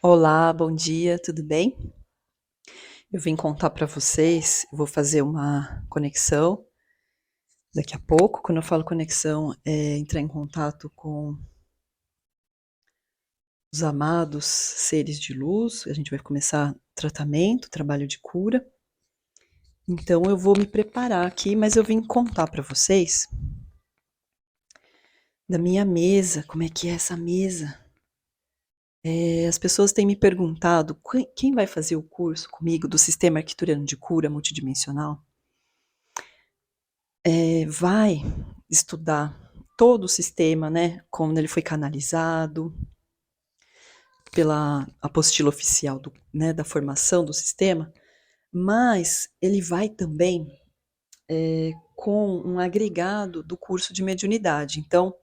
Olá, bom dia, tudo bem? Eu vim contar para vocês, eu vou fazer uma conexão daqui a pouco. Quando eu falo conexão, é entrar em contato com os amados seres de luz. A gente vai começar tratamento, trabalho de cura. Então eu vou me preparar aqui, mas eu vim contar para vocês da minha mesa, como é que é essa mesa. As pessoas têm me perguntado quem vai fazer o curso comigo do Sistema Arcturiano de Cura Multidimensional. Vai estudar todo o sistema, né, como ele foi canalizado pela apostila oficial né, da formação do sistema, mas ele vai também com um agregado do curso de mediunidade. Então,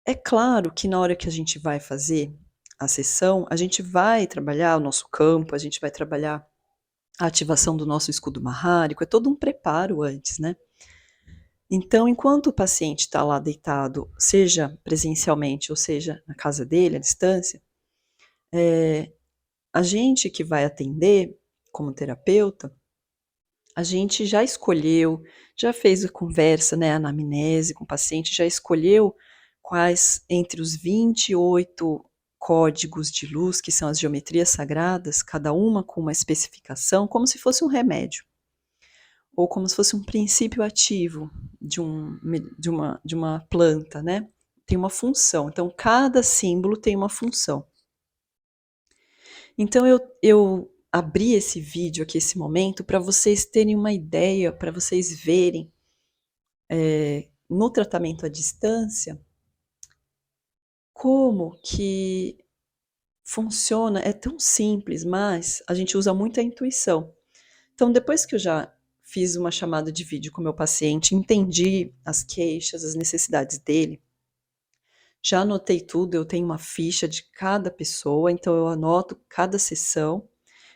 é claro que na hora que a gente vai fazer a sessão, a gente vai trabalhar o nosso campo, a gente vai trabalhar a ativação do nosso escudo marrárico, é todo um preparo antes, né? Então, enquanto o paciente está lá deitado, seja presencialmente ou seja na casa dele, à distância, a gente que vai atender como terapeuta, a gente já escolheu, já fez a conversa, né, a anamnese com o paciente, já escolheu quais entre os 28 códigos de luz, que são as geometrias sagradas, cada uma com uma especificação, como se fosse um remédio, ou como se fosse um princípio ativo de uma planta, né? Tem uma função. Então, cada símbolo tem uma função. Então, eu abri esse vídeo aqui, esse momento, para vocês terem uma ideia, para vocês verem no tratamento à distância como que funciona. É tão simples, mas a gente usa muito a intuição. Então, depois que eu já fiz uma chamada de vídeo com o meu paciente, entendi as queixas, as necessidades dele, já anotei tudo, eu tenho uma ficha de cada pessoa, então eu anoto cada sessão.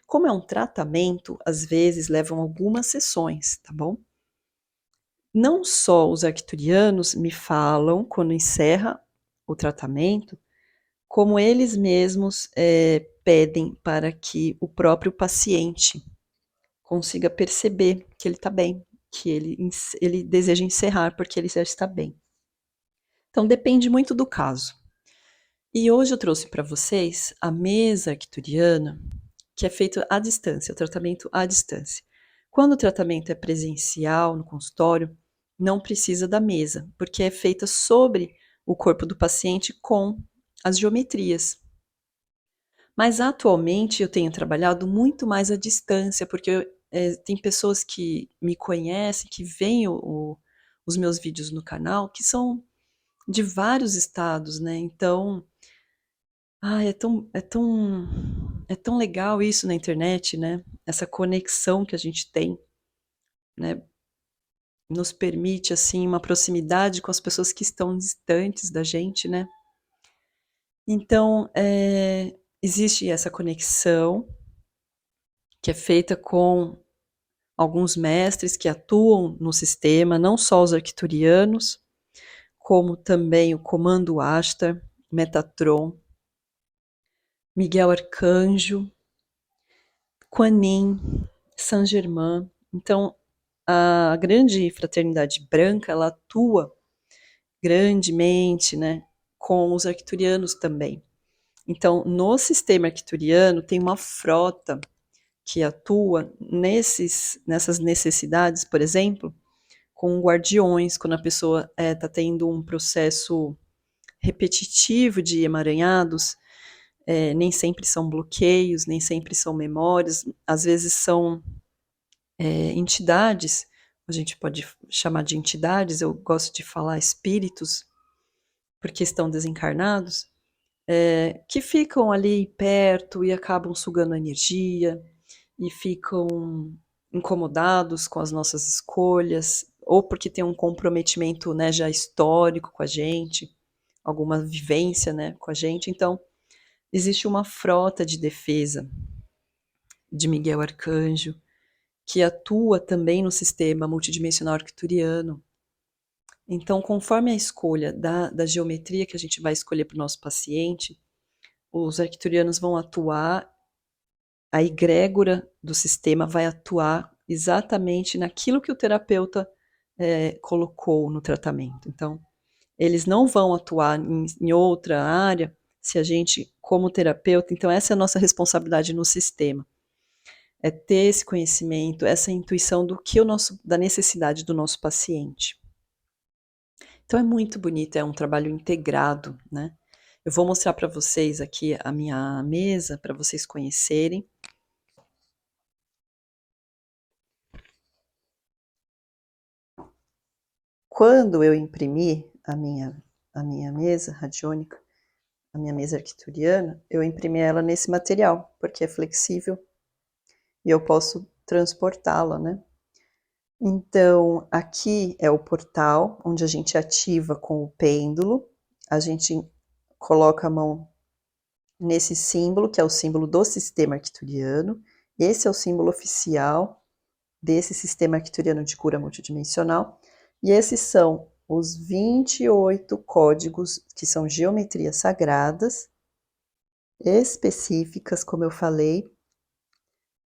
Como é um tratamento, às vezes levam algumas sessões, tá bom? Não só os arcturianos me falam quando encerra o tratamento, como eles mesmos pedem para que o próprio paciente consiga perceber que ele está bem, que ele deseja encerrar porque ele já está bem. Então depende muito do caso. E hoje eu trouxe para vocês a mesa arcturiana, que é feito à distância, o tratamento à distância. Quando o tratamento é presencial no consultório, não precisa da mesa, porque é feita sobre o corpo do paciente com as geometrias. Mas atualmente eu tenho trabalhado muito mais à distância, porque tem pessoas que me conhecem, que veem os meus vídeos no canal, que são de vários estados, né? Então, é tão legal isso na internet, né? Essa conexão que a gente tem, né? Nos permite, assim, uma proximidade com as pessoas que estão distantes da gente, né? Então, existe essa conexão que é feita com alguns mestres que atuam no sistema, não só os arcturianos, como também o Comando Ashtar, Metatron, Miguel Arcanjo, Kuan Yin, Saint Germain. Então, a grande fraternidade branca, ela atua grandemente, né, com os arcturianos também. Então, no sistema arcturiano tem uma frota que atua nessas necessidades, por exemplo, com guardiões, quando a pessoa está tendo um processo repetitivo de emaranhados, nem sempre são bloqueios, nem sempre são memórias, às vezes são entidades, a gente pode chamar de entidades, eu gosto de falar espíritos, porque estão desencarnados, que ficam ali perto e acabam sugando a energia e ficam incomodados com as nossas escolhas, ou porque tem um comprometimento, né, já histórico com a gente, alguma vivência, né, com a gente. Então, existe uma frota de defesa de Miguel Arcanjo, que atua também no sistema multidimensional arcturiano. Então, conforme a escolha da geometria que a gente vai escolher para o nosso paciente, os arcturianos vão atuar, a egrégora do sistema vai atuar exatamente naquilo que o terapeuta colocou no tratamento. Então, eles não vão atuar em outra área se a gente, como terapeuta, então essa é a nossa responsabilidade no sistema. É ter esse conhecimento, essa intuição da necessidade do nosso paciente. Então é muito bonito, é um trabalho integrado, né? Eu vou mostrar para vocês aqui a minha mesa, para vocês conhecerem. Quando eu imprimi a minha mesa radiônica, a minha mesa arcturiana, eu imprimi ela nesse material, porque é flexível e eu posso transportá-la, né? Então, aqui é o portal, onde a gente ativa com o pêndulo, a gente coloca a mão nesse símbolo, que é o símbolo do sistema arcturiano. Esse é o símbolo oficial desse sistema arcturiano de cura multidimensional. E esses são os 28 códigos, que são geometrias sagradas, específicas, como eu falei,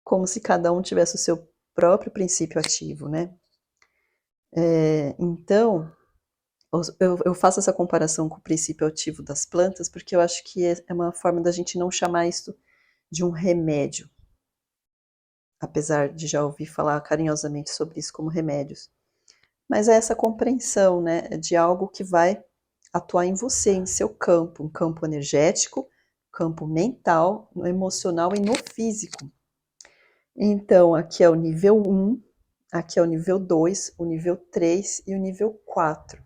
como se cada um tivesse o seu próprio princípio ativo, né? Então, eu faço essa comparação com o princípio ativo das plantas, porque eu acho que é uma forma da gente não chamar isso de um remédio, apesar de já ouvir falar carinhosamente sobre isso como remédios. Mas é essa compreensão, né, de algo que vai atuar em você, em seu campo, um campo energético, campo mental, no emocional e no físico. Então, aqui é o nível 1, aqui é o nível 2, o nível 3 e o nível 4.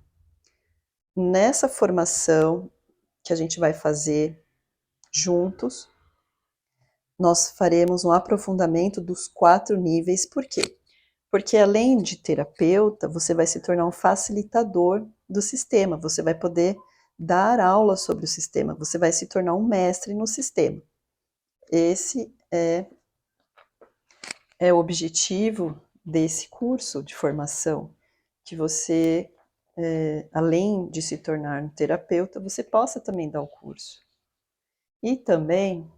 Nessa formação que a gente vai fazer juntos, nós faremos um aprofundamento dos 4 níveis. Por quê? Porque além de terapeuta, você vai se tornar um facilitador do sistema, você vai poder dar aula sobre o sistema, você vai se tornar um mestre no sistema. Esse é o objetivo desse curso de formação, que você, além de se tornar um terapeuta, você possa também dar o curso. E também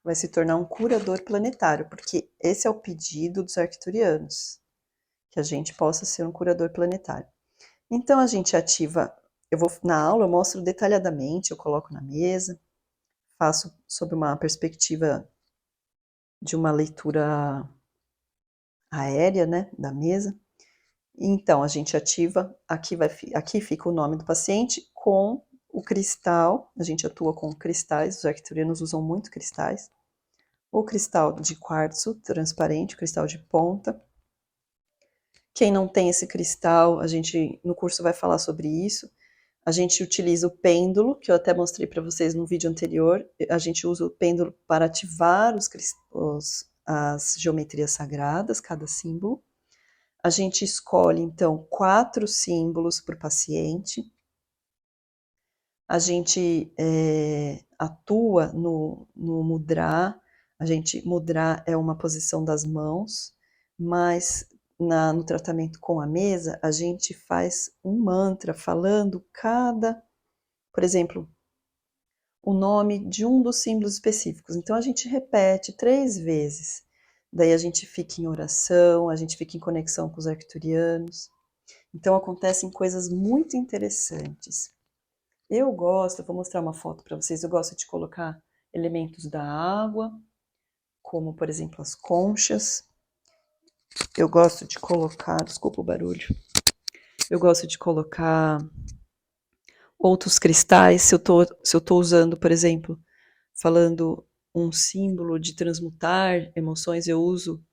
vai se tornar um curador planetário, porque esse é o pedido dos arcturianos, que a gente possa ser um curador planetário. Então a gente ativa, na aula eu mostro detalhadamente, eu coloco na mesa, faço sob uma perspectiva de uma leitura aérea, né, da mesa. Então a gente ativa, aqui fica o nome do paciente com o cristal, a gente atua com cristais, os arcturianos usam muito cristais. O cristal de quartzo transparente, o cristal de ponta. Quem não tem esse cristal, a gente no curso vai falar sobre isso. A gente utiliza o pêndulo, que eu até mostrei para vocês no vídeo anterior. A gente usa o pêndulo para ativar as geometrias sagradas, cada símbolo. A gente escolhe, então, 4 símbolos para o paciente. A gente atua no mudra. Mudra é uma posição das mãos, mas no tratamento com a mesa, a gente faz um mantra falando por exemplo, o nome de um dos símbolos específicos. Então a gente repete 3 vezes. Daí a gente fica em oração, a gente fica em conexão com os arcturianos. Então acontecem coisas muito interessantes. Vou mostrar uma foto para vocês, eu gosto de colocar elementos da água, como por exemplo as conchas. Eu gosto de colocar, desculpa o barulho, eu gosto de colocar outros cristais, se eu tô usando, por exemplo, falando um símbolo de transmutar emoções, eu uso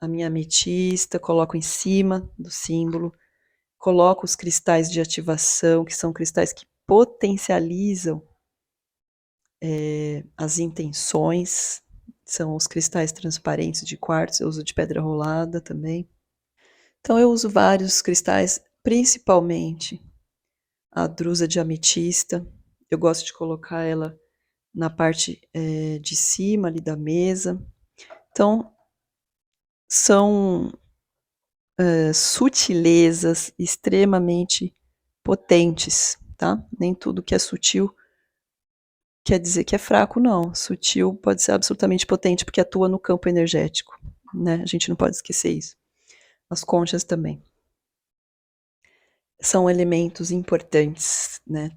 a minha ametista, coloco em cima do símbolo, coloco os cristais de ativação, que são cristais que potencializam as intenções, são os cristais transparentes de quartzo, eu uso de pedra rolada também. Então eu uso vários cristais, principalmente a drusa de ametista, eu gosto de colocar ela na parte de cima ali da mesa. Então, são sutilezas extremamente potentes, tá? Nem tudo que é sutil quer dizer que é fraco, não. Sutil pode ser absolutamente potente, porque atua no campo energético, né? A gente não pode esquecer isso. As conchas também. São elementos importantes, né?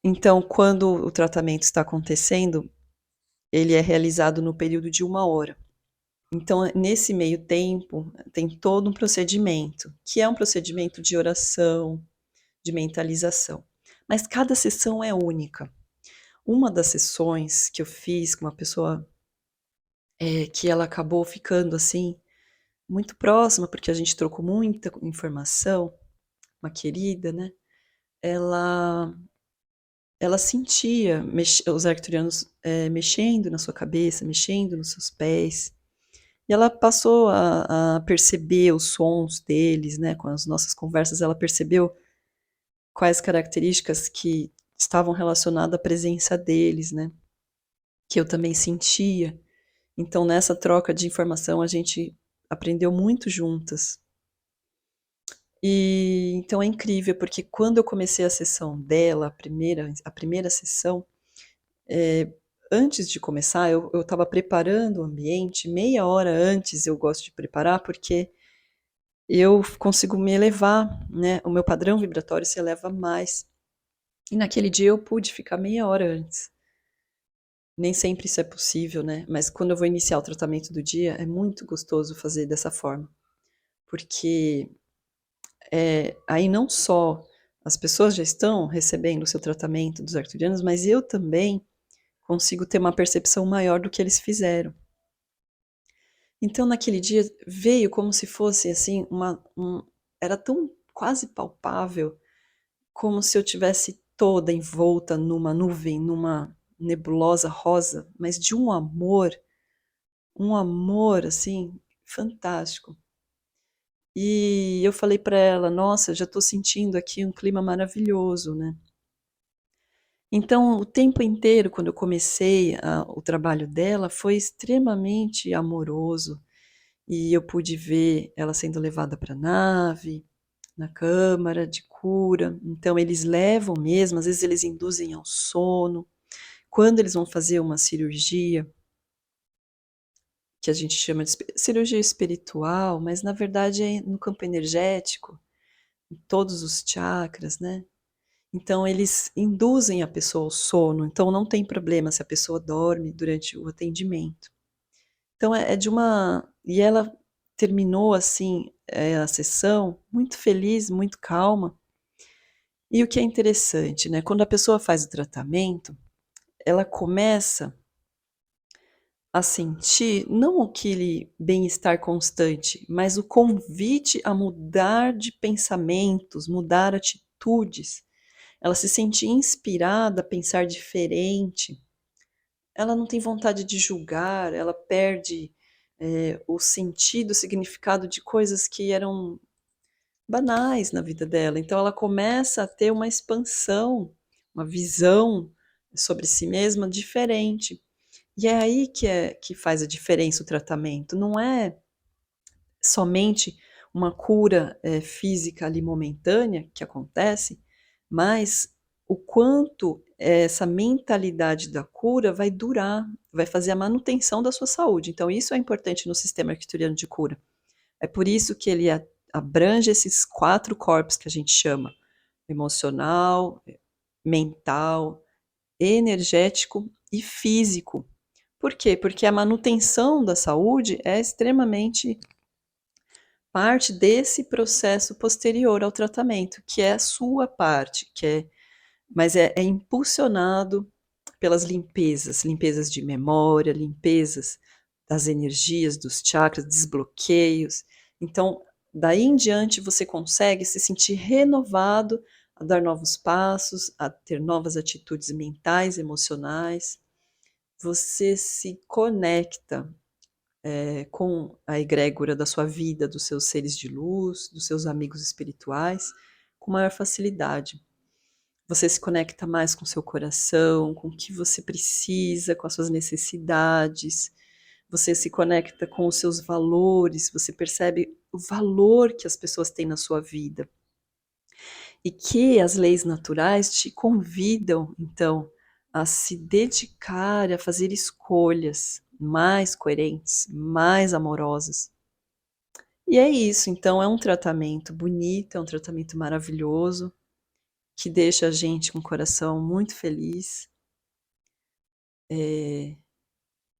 Então, quando o tratamento está acontecendo, ele é realizado no período de 1 hora. Então, nesse meio tempo, tem todo um procedimento, que é um procedimento de oração, de mentalização. Mas cada sessão é única. Uma das sessões que eu fiz com uma pessoa que ela acabou ficando assim, muito próxima, porque a gente trocou muita informação, uma querida, né? Ela, ela sentia os arcturianos mexendo na sua cabeça, mexendo nos seus pés. E ela passou a perceber os sons deles, né? Com as nossas conversas, ela percebeu quais características que estavam relacionadas à presença deles, né? Que eu também sentia. Então, nessa troca de informação, a gente aprendeu muito juntas. E então é incrível, porque quando eu comecei a sessão dela, a primeira sessão, antes de começar, eu estava preparando o ambiente, meia hora antes eu gosto de preparar, porque eu consigo me elevar, né? O meu padrão vibratório se eleva mais. E naquele dia eu pude ficar meia hora antes. Nem sempre isso é possível, né? Mas quando eu vou iniciar o tratamento do dia, é muito gostoso fazer dessa forma. Porque aí não só as pessoas já estão recebendo o seu tratamento dos arcturianos, mas eu também consigo ter uma percepção maior do que eles fizeram. Então, naquele dia, veio como se fosse assim, era tão quase palpável, como se eu tivesse toda envolta numa nuvem, numa nebulosa rosa, mas de um amor assim fantástico. E eu falei para ela, nossa, já estou sentindo aqui um clima maravilhoso, né? Então, o tempo inteiro, quando eu comecei o trabalho dela, foi extremamente amoroso. E eu pude ver ela sendo levada para a nave, na câmara de cura. Então, eles levam mesmo, às vezes eles induzem ao sono. Quando eles vão fazer uma cirurgia, que a gente chama de cirurgia espiritual, mas na verdade é no campo energético, em todos os chakras, né? Então, eles induzem a pessoa ao sono, então não tem problema se a pessoa dorme durante o atendimento. Então, é de uma. E ela terminou assim a sessão muito feliz, muito calma. E o que é interessante, né? Quando a pessoa faz o tratamento, ela começa a sentir não aquele bem-estar constante, mas o convite a mudar de pensamentos, mudar atitudes. Ela se sente inspirada a pensar diferente. Ela não tem vontade de julgar, ela perde o sentido, o significado de coisas que eram banais na vida dela. Então ela começa a ter uma expansão, uma visão sobre si mesma diferente. E é aí que faz a diferença o tratamento. Não é somente uma cura física ali momentânea que acontece, mas o quanto essa mentalidade da cura vai durar, vai fazer a manutenção da sua saúde. Então, isso é importante no sistema arcturiano de cura. É por isso que ele abrange esses 4 corpos que a gente chama: emocional, mental, energético e físico. Por quê? Porque a manutenção da saúde é extremamente parte desse processo posterior ao tratamento, que é a sua parte, mas é impulsionado pelas limpezas de memória, limpezas das energias, dos chakras, desbloqueios. Então, daí em diante, você consegue se sentir renovado a dar novos passos, a ter novas atitudes mentais, emocionais. Você se conecta com a egrégora da sua vida, dos seus seres de luz, dos seus amigos espirituais, com maior facilidade. Você se conecta mais com o seu coração, com o que você precisa, com as suas necessidades. Você se conecta com os seus valores, você percebe o valor que as pessoas têm na sua vida. E que as leis naturais te convidam, então, a se dedicar a fazer escolhas mais coerentes, mais amorosas. E é isso, então é um tratamento bonito, é um tratamento maravilhoso, que deixa a gente com o coração muito feliz.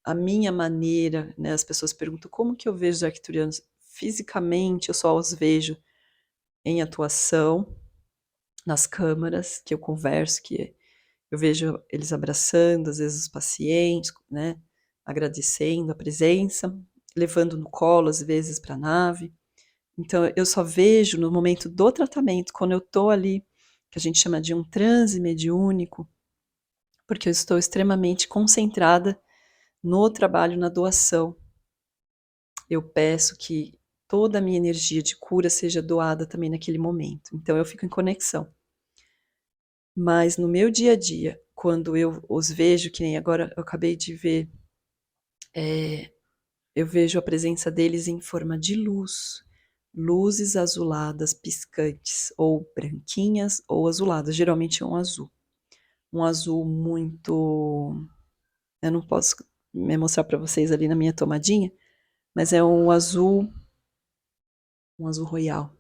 A minha maneira, né, as pessoas perguntam como que eu vejo os arcturianos. Fisicamente, eu só os vejo em atuação, nas câmaras que eu converso, que eu vejo eles abraçando, às vezes, os pacientes, né, agradecendo a presença, levando no colo, às vezes, para a nave. Então, eu só vejo no momento do tratamento, quando eu estou ali, que a gente chama de um transe mediúnico, porque eu estou extremamente concentrada no trabalho, na doação. Eu peço que toda a minha energia de cura seja doada também naquele momento. Então, eu fico em conexão. Mas no meu dia a dia, quando eu os vejo, que nem agora eu acabei de ver, eu vejo a presença deles em forma de luz. Luzes azuladas piscantes, ou branquinhas ou azuladas, geralmente é um azul. Um azul muito. Eu não posso me mostrar para vocês ali na minha tomadinha, mas é um azul royal.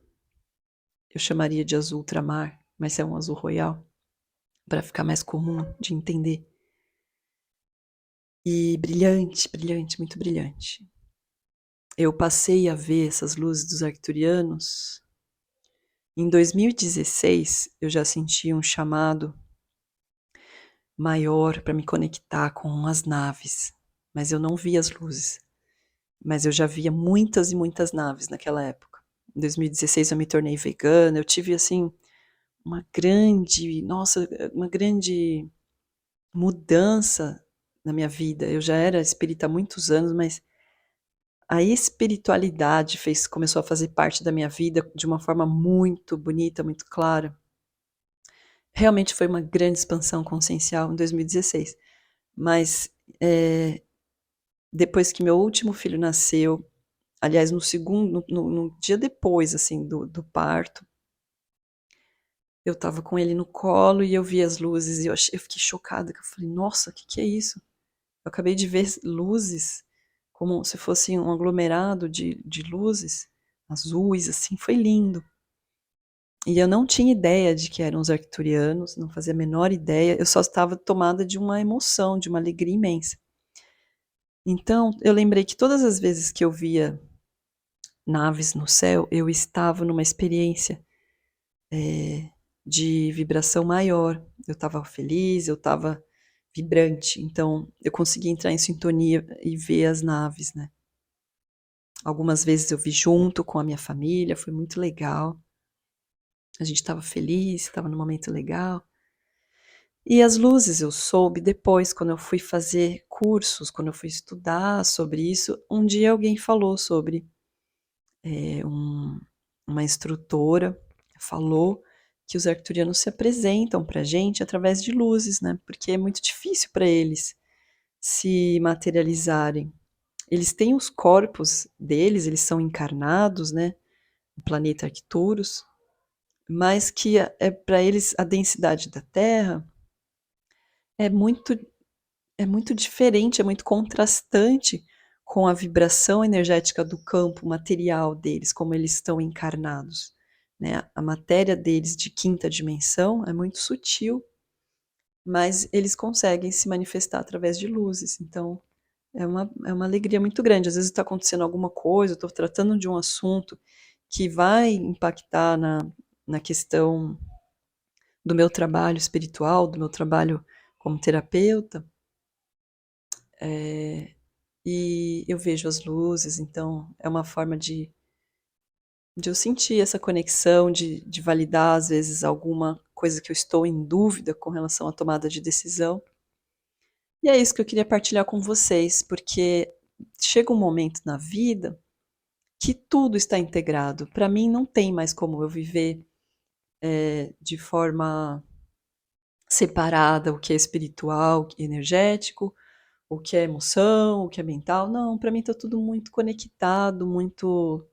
Eu chamaria de azul ultramar, mas é um azul royal, para ficar mais comum de entender. E brilhante, brilhante, muito brilhante. Eu passei a ver essas luzes dos arcturianos. Em 2016, eu já senti um chamado maior para me conectar com as naves, mas eu não via as luzes. Mas eu já via muitas e muitas naves naquela época. Em 2016 eu me tornei vegana, eu tive assim uma grande mudança na minha vida. Eu já era espírita há muitos anos, mas a espiritualidade começou a fazer parte da minha vida de uma forma muito bonita, muito clara. Realmente foi uma grande expansão consciencial em 2016. Mas depois que meu último filho nasceu, aliás, no dia depois assim do parto, eu estava com ele no colo e eu vi as luzes e eu fiquei chocada, que eu falei, nossa, o que é isso? Eu acabei de ver luzes, como se fosse um aglomerado de luzes azuis, assim, foi lindo. E eu não tinha ideia de que eram os arcturianos, não fazia a menor ideia, eu só estava tomada de uma emoção, de uma alegria imensa. Então, eu lembrei que todas as vezes que eu via naves no céu, eu estava numa experiência de vibração maior. Eu estava feliz, eu estava vibrante, então eu consegui entrar em sintonia e ver as naves, né? Algumas vezes eu vi junto com a minha família, foi muito legal. A gente estava feliz, estava num momento legal. E as luzes eu soube depois, quando eu fui fazer cursos, quando eu fui estudar sobre isso. Um dia alguém falou sobre, uma instrutora falou que os arcturianos se apresentam para a gente através de luzes, né? Porque é muito difícil para eles se materializarem. Eles têm os corpos deles, eles são encarnados, né? No planeta Arcturus, mas que para eles a densidade da Terra é muito é muito diferente, é muito contrastante com a vibração energética do campo material deles, como eles estão encarnados, né? A matéria deles de quinta dimensão é muito sutil, mas eles conseguem se manifestar através de luzes. Então, é uma alegria muito grande. Às vezes está acontecendo alguma coisa, eu estou tratando de um assunto que vai impactar na questão do meu trabalho espiritual, do meu trabalho como terapeuta, e eu vejo as luzes, então é uma forma de eu sentir essa conexão, de validar, às vezes, alguma coisa que eu estou em dúvida com relação à tomada de decisão. E é isso que eu queria partilhar com vocês, porque chega um momento na vida que tudo está integrado. Para mim, não tem mais como eu viver de forma separada o que é espiritual, o que é energético, o que é emoção, o que é mental. Não, para mim está tudo muito conectado, muito,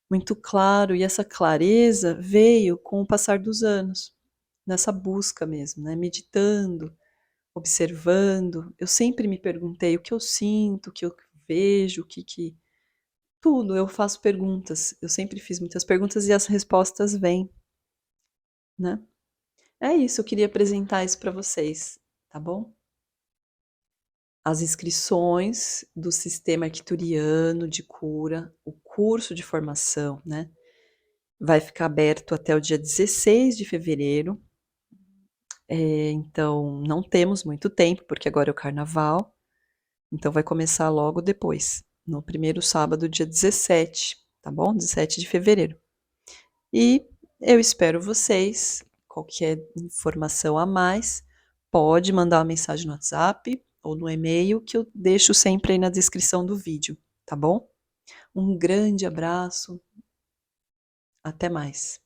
muito claro. E essa clareza veio com o passar dos anos, nessa busca mesmo, né? Meditando, observando. Eu sempre me perguntei o que eu sinto, o que eu vejo, o que tudo, eu faço perguntas. Eu sempre fiz muitas perguntas e as respostas vêm, né. É isso, eu queria apresentar isso para vocês, tá bom? As inscrições do sistema arcturiano de cura, o curso de formação, né, vai ficar aberto até o dia 16 de fevereiro. Então não temos muito tempo, porque agora é o carnaval, então vai começar logo depois, no primeiro sábado, dia 17, tá bom? 17 de fevereiro. E eu espero vocês. Qualquer informação a mais, pode mandar uma mensagem no WhatsApp ou no e-mail que eu deixo sempre aí na descrição do vídeo, tá bom? Um grande abraço, até mais.